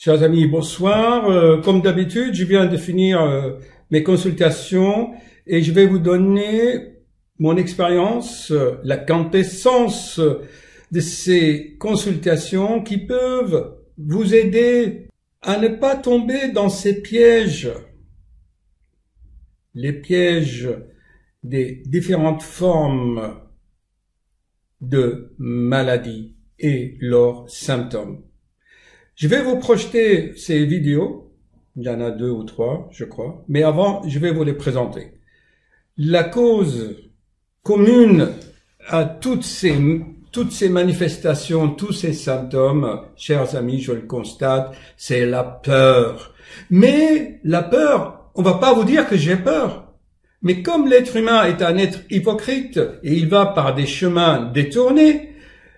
Chers amis, bonsoir. Comme d'habitude, je viens de finir mes consultations et je vais vous donner mon expérience, la quintessence de ces consultations qui peuvent vous aider à ne pas tomber dans ces pièges, les pièges des différentes formes de maladies et leurs symptômes. Je vais vous projeter ces vidéos, il y en a 2 ou 3, je crois, mais avant, je vais vous les présenter. La cause commune à toutes ces manifestations, tous ces symptômes, chers amis, je le constate, c'est la peur. Mais la peur, on va pas vous dire que j'ai peur. Mais comme l'être humain est un être hypocrite et il va par des chemins détournés,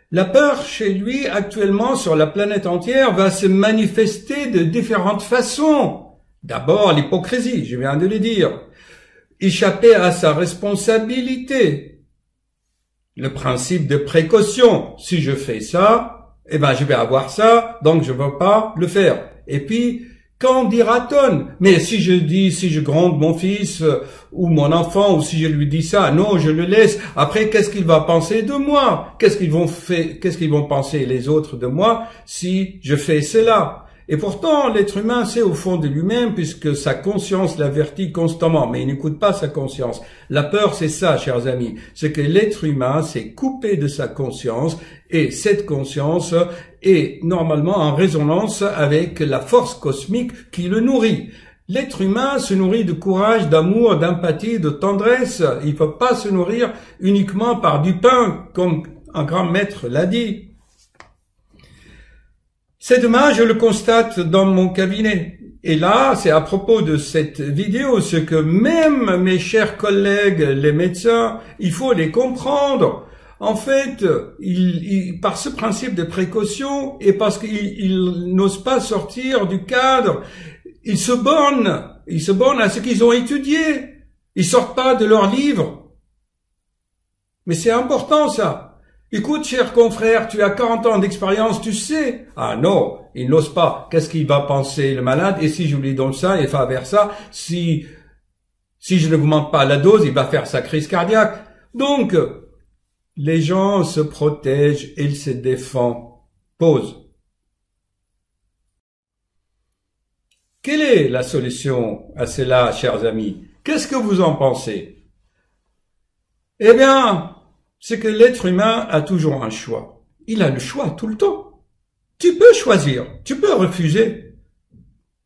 la peur chez lui, actuellement, sur la planète entière, va se manifester de différentes façons. D'abord, l'hypocrisie, je viens de le dire. Échapper à sa responsabilité. Le principe de précaution. Si je fais ça, eh ben, je vais avoir ça, donc je ne veux pas le faire. Et puis, qu'en dira-t-on? Mais si je gronde mon fils ou mon enfant, ou si je lui dis ça, non, je le laisse. Après, qu'est-ce qu'il va penser de moi? Qu'est-ce qu'ils vont penser les autres de moi si je fais cela? Et pourtant, l'être humain sait au fond de lui-même, puisque sa conscience l'avertit constamment, mais il n'écoute pas sa conscience. La peur, c'est ça, chers amis, c'est que l'être humain s'est coupé de sa conscience, et cette conscience est normalement en résonance avec la force cosmique qui le nourrit. L'être humain se nourrit de courage, d'amour, d'empathie, de tendresse. Il ne peut pas se nourrir uniquement par du pain, comme un grand maître l'a dit. C'est dommage, je le constate dans mon cabinet. Et là, c'est à propos de cette vidéo, ce que même mes chers collègues, les médecins, il faut les comprendre. En fait, par ce principe de précaution et parce qu'ils n'osent pas sortir du cadre, ils se bornent à ce qu'ils ont étudié. Ils sortent pas de leurs livres. Mais c'est important, ça. Écoute, cher confrère, tu as 40 ans d'expérience, tu sais. Ah non, il n'ose pas. Qu'est-ce qu'il va penser, le malade? Et si je lui donne ça, il va faire ça. Si je n'augmente pas la dose, il va faire sa crise cardiaque. Donc, les gens se protègent et ils se défendent. Pause. Quelle est la solution à cela, chers amis? Qu'est-ce que vous en pensez? Eh bien, c'est que l'être humain a toujours un choix. Il a le choix tout le temps. Tu peux choisir, tu peux refuser,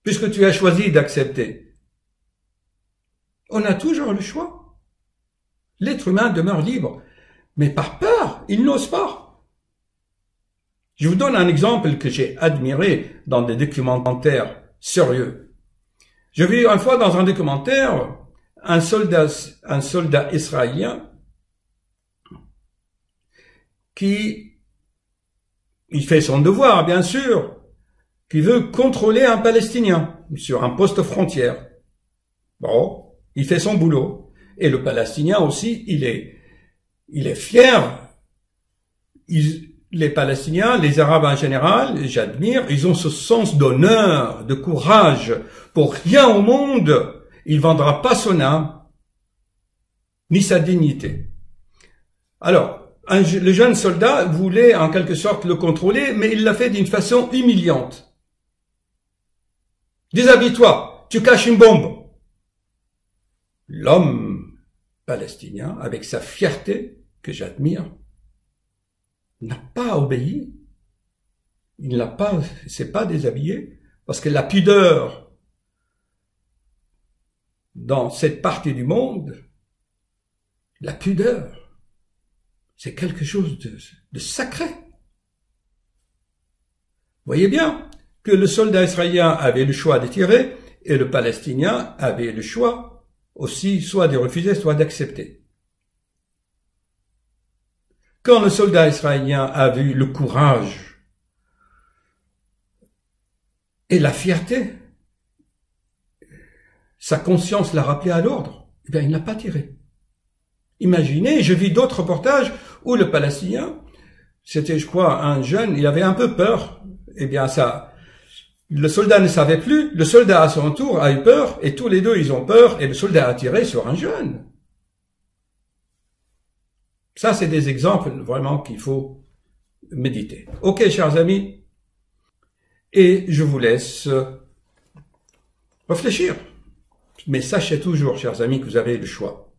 puisque tu as choisi d'accepter. On a toujours le choix. L'être humain demeure libre, mais par peur, il n'ose pas. Je vous donne un exemple que j'ai admiré dans des documentaires sérieux. J'ai vu une fois dans un documentaire un soldat israélien qui, il fait son devoir, bien sûr, qui veut contrôler un Palestinien sur un poste frontière. Bon, il fait son boulot. Et le Palestinien aussi, il est fier. Les Palestiniens, les Arabes en général, j'admire, ils ont ce sens d'honneur, de courage. Pour rien au monde, il vendra pas son âme, ni sa dignité. Alors, le jeune soldat voulait en quelque sorte le contrôler, mais il l'a fait d'une façon humiliante. Déshabille-toi, tu caches une bombe. L'homme palestinien, avec sa fierté, que j'admire, n'a pas obéi. Il n'a pas, s'est pas déshabillé, parce que la pudeur dans cette partie du monde, la pudeur, c'est quelque chose de sacré. Voyez bien que le soldat israélien avait le choix de tirer et le Palestinien avait le choix aussi soit de refuser, soit d'accepter. Quand le soldat israélien a vu le courage et la fierté, sa conscience l'a rappelé à l'ordre, eh bien il n'a pas tiré. Imaginez, je vis d'autres reportages où le Palestinien, c'était je crois un jeune, il avait un peu peur, eh bien ça, Le soldat ne savait plus, le soldat à son tour a eu peur, et tous les deux ils ont peur, et le soldat a tiré sur un jeune. Ça, c'est des exemples vraiment qu'il faut méditer. Ok, chers amis, et je vous laisse réfléchir. Mais sachez toujours, chers amis, que vous avez le choix.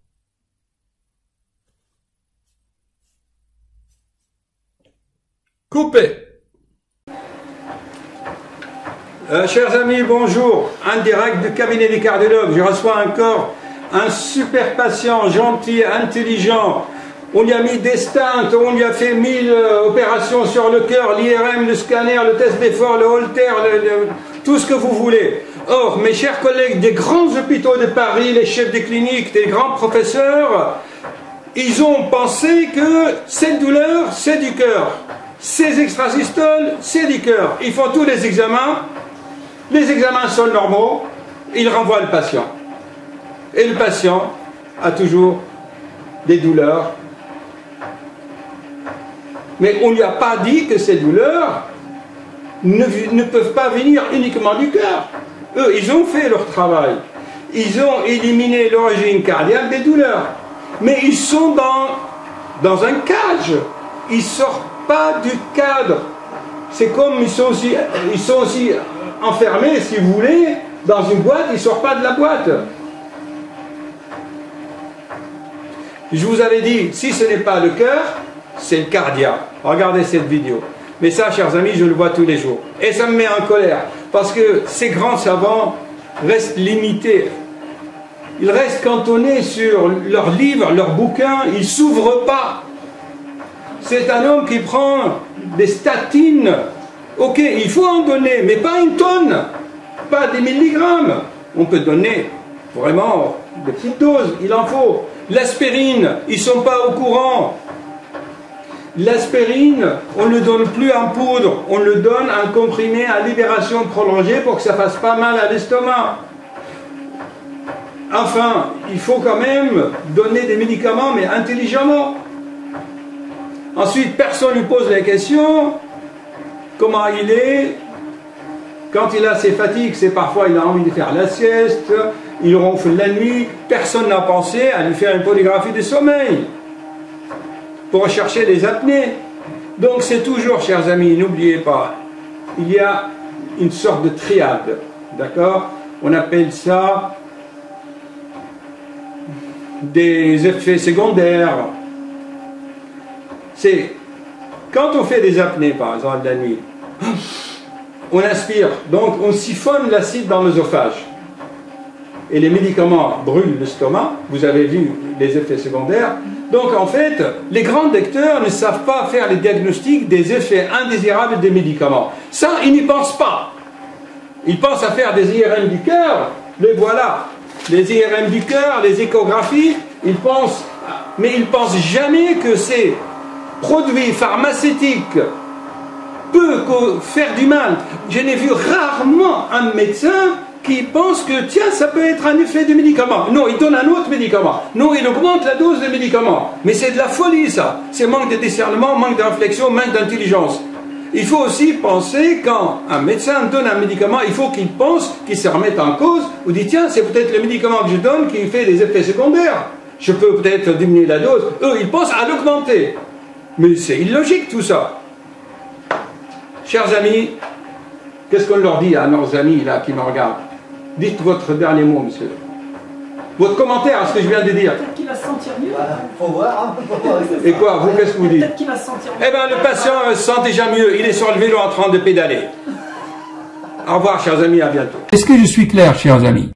Coupez. Chers amis, bonjour. En direct du cabinet des cardiologues. Je reçois encore un super patient, gentil, intelligent. On lui a mis des stents, on lui a fait 1000 opérations sur le cœur, l'IRM, le scanner, le test d'effort, le holter, tout ce que vous voulez. Or, mes chers collègues des grands hôpitaux de Paris, les chefs des cliniques, des grands professeurs, ils ont pensé que cette douleur, c'est du cœur. Ces extrasystoles, c'est du cœur. Ils font tous les examens sont normaux, ils renvoient le patient. Et le patient a toujours des douleurs. Mais on ne lui a pas dit que ces douleurs ne peuvent pas venir uniquement du cœur. Eux, ils ont fait leur travail. Ils ont éliminé l'origine cardiaque des douleurs. Mais ils sont dans un cage. Ils ne sortent pas du cadre. C'est comme ils sont aussi enfermés, si vous voulez, dans une boîte, ils ne sortent pas de la boîte. Je vous avais dit, si ce n'est pas le cœur, c'est le cardiaque. Regardez cette vidéo. Mais ça, chers amis, je le vois tous les jours. Et ça me met en colère. Parce que ces grands savants restent limités. Ils restent cantonnés sur leurs livres, leurs bouquins. Ils ne s'ouvrent pas. C'est un homme qui prend des statines. Ok, il faut en donner, mais pas une tonne. Pas des milligrammes. On peut donner vraiment des petites doses. Il en faut. L'aspirine, ils ne sont pas au courant. L'aspirine, on ne le donne plus en poudre, on le donne en comprimé à libération prolongée pour que ça ne fasse pas mal à l'estomac. Enfin, il faut quand même donner des médicaments, mais intelligemment. Ensuite, personne ne lui pose la question, comment il est. Quand il a ses fatigues, c'est parfois il a envie de faire la sieste, il ronfle la nuit, personne n'a pensé à lui faire une polygraphie de sommeil pour rechercher les apnées. Donc c'est toujours, chers amis, n'oubliez pas, il y a une sorte de triade, d'accord? On appelle ça des effets secondaires. C'est quand on fait des apnées, par exemple, la nuit, on inspire, donc on siphonne l'acide dans l'œsophage. Et les médicaments brûlent l'estomac, vous avez vu les effets secondaires. Donc en fait, les grands docteurs ne savent pas faire les diagnostics des effets indésirables des médicaments. Ça, ils n'y pensent pas. Ils pensent à faire des IRM du cœur, les voilà. Les IRM du cœur, les échographies, ils pensent, mais ils ne pensent jamais que ces produits pharmaceutiques peuvent faire du mal. Je n'ai vu rarement un médecin qui pense que, tiens, ça peut être un effet du médicament. Non, il donne un autre médicament. Non, il augmente la dose de médicament. Mais c'est de la folie, ça. C'est manque de discernement, manque de réflexion, manque d'intelligence. Il faut aussi penser, quand un médecin donne un médicament, il faut qu'il pense, qu'il se remette en cause, ou dit, tiens, c'est peut-être le médicament que je donne qui fait des effets secondaires. Je peux peut-être diminuer la dose. Eux, ils pensent à l'augmenter. Mais c'est illogique, tout ça. Chers amis, qu'est-ce qu'on leur dit à nos amis, là, qui me regardent? Dites votre dernier mot, monsieur. Votre commentaire à ce que je viens de dire. Peut-être qu'il va se sentir mieux. Voilà, faut voir. Et quoi, vous, qu'est-ce que vous dites? Peut-être qu'il va se sentir mieux. Eh bien, le patient se sent déjà mieux. Il est sur le vélo en train de pédaler. Au revoir, chers amis, à bientôt. Est-ce que je suis clair, chers amis?